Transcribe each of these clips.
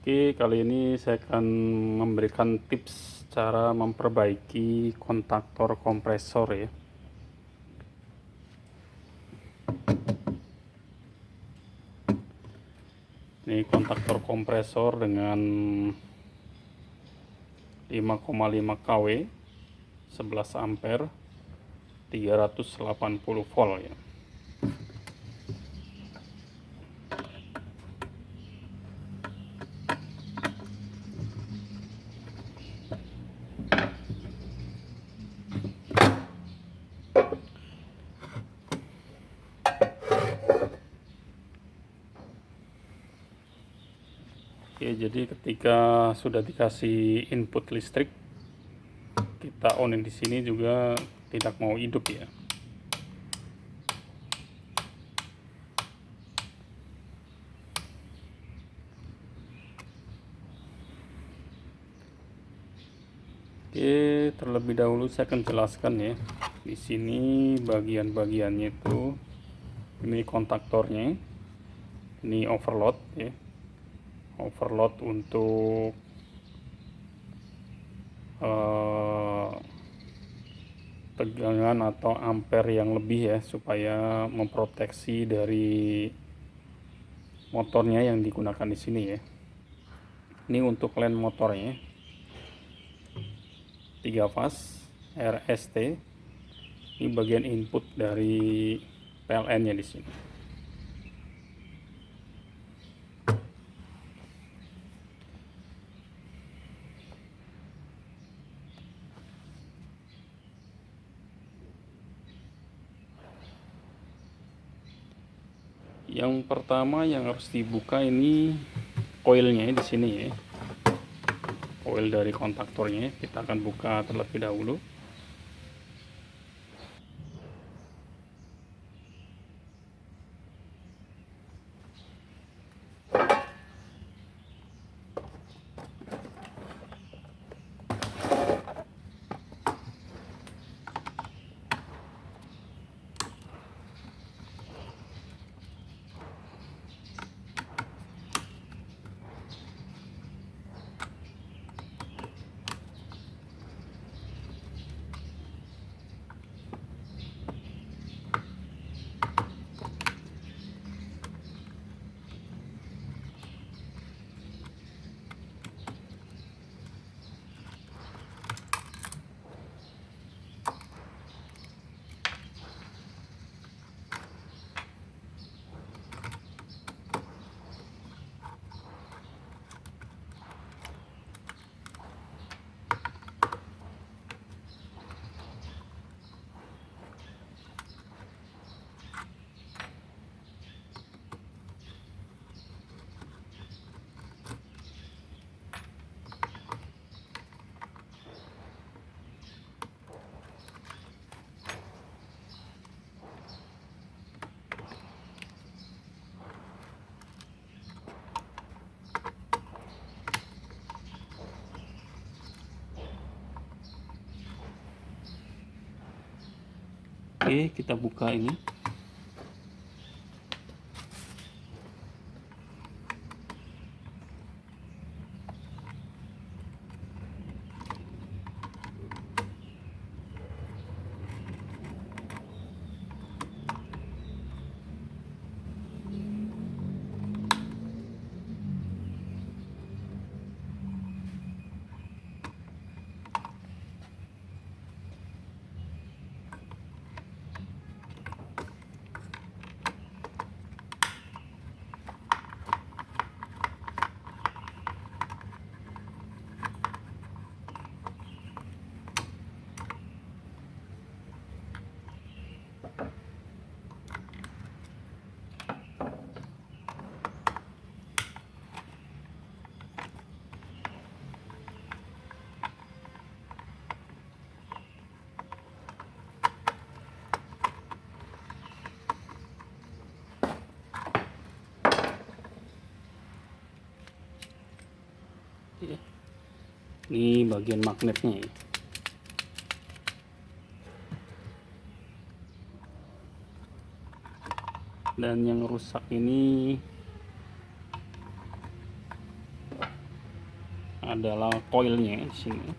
Oke, kali ini saya akan memberikan tips cara memperbaiki kontaktor kompresor ya. Ini kontaktor kompresor dengan 5,5 kW, 11 ampere, 380 volt ya. Oke, jadi ketika sudah dikasih input listrik, kita onin di sini juga tidak mau hidup ya. Oke, terlebih dahulu saya akan jelaskan ya. Di sini bagian-bagiannya itu, ini kontaktornya, ini overload ya. Overload untuk tegangan atau ampere yang lebih ya, supaya memproteksi dari motornya yang digunakan di sini ya. Ini untuk line motornya 3 fase RST. Ini bagian input dari PLN nya di sini. Yang pertama yang harus dibuka ini coilnya di sini ya. Coil dari kontaktornya kita akan buka terlebih dahulu. Oke, kita buka ini. Ini bagian magnetnya ya. Dan yang rusak ini adalah coilnya di sini.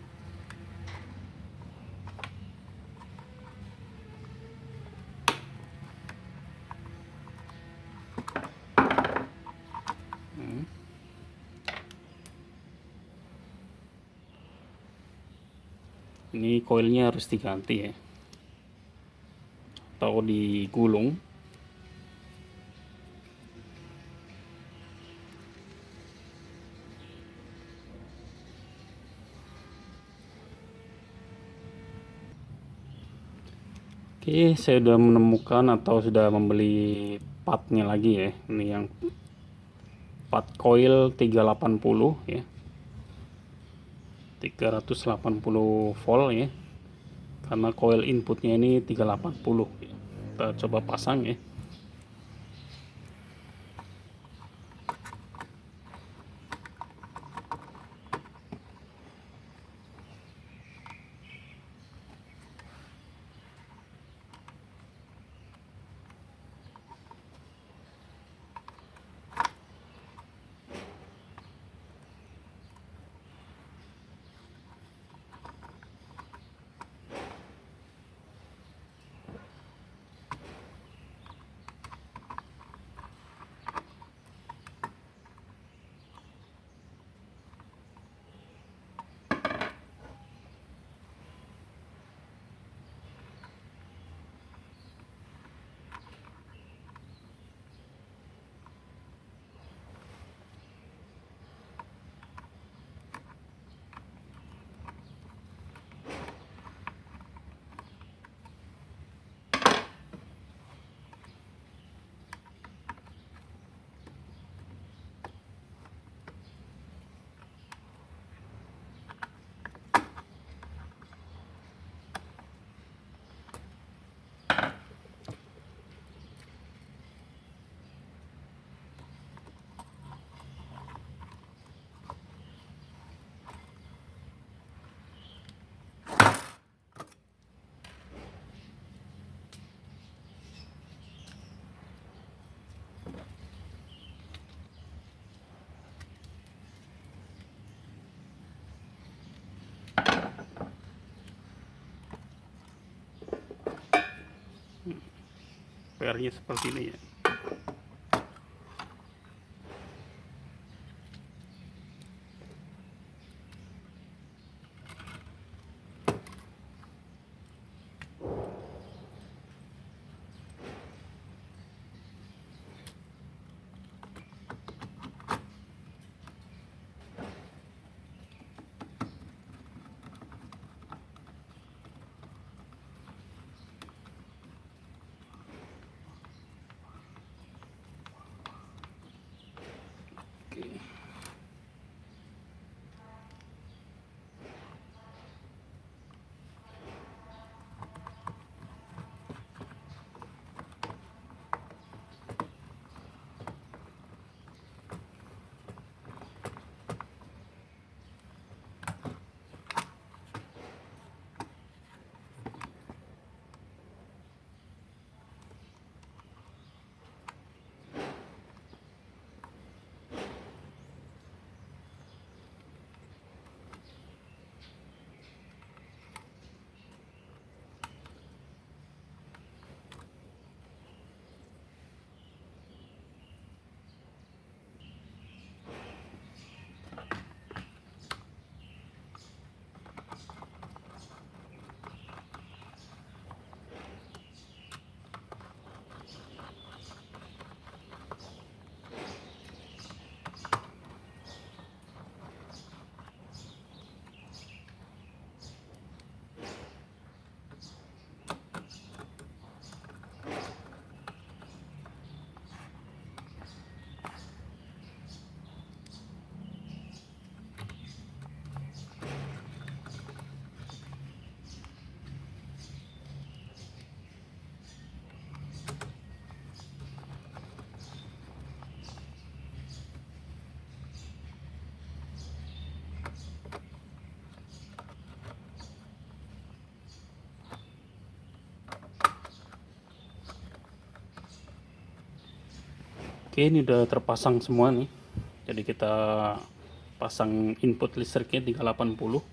Ini coilnya harus diganti ya, atau digulung. Oke, saya sudah menemukan atau sudah membeli partnya lagi ya. Ini yang part coil 380 ya. 380 volt ya. Karena coil inputnya ini 380 ya. Kita coba pasang ya. PR-nya seperti ini ya. Oke, ini udah terpasang semua nih. Jadi kita pasang input listriknya 380.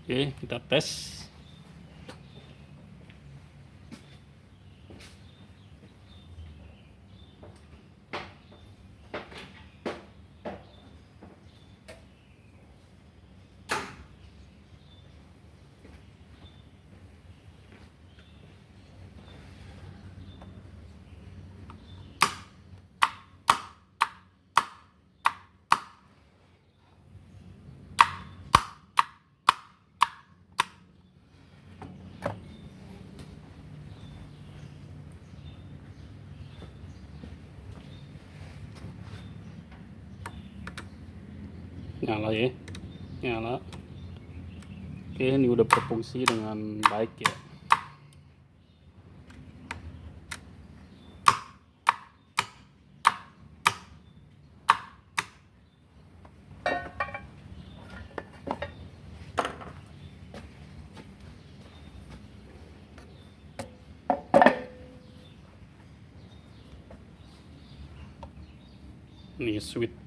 Oke, kita tes. Nyala ya, nyala. Oke, ini udah berfungsi dengan baik ya. Ini switch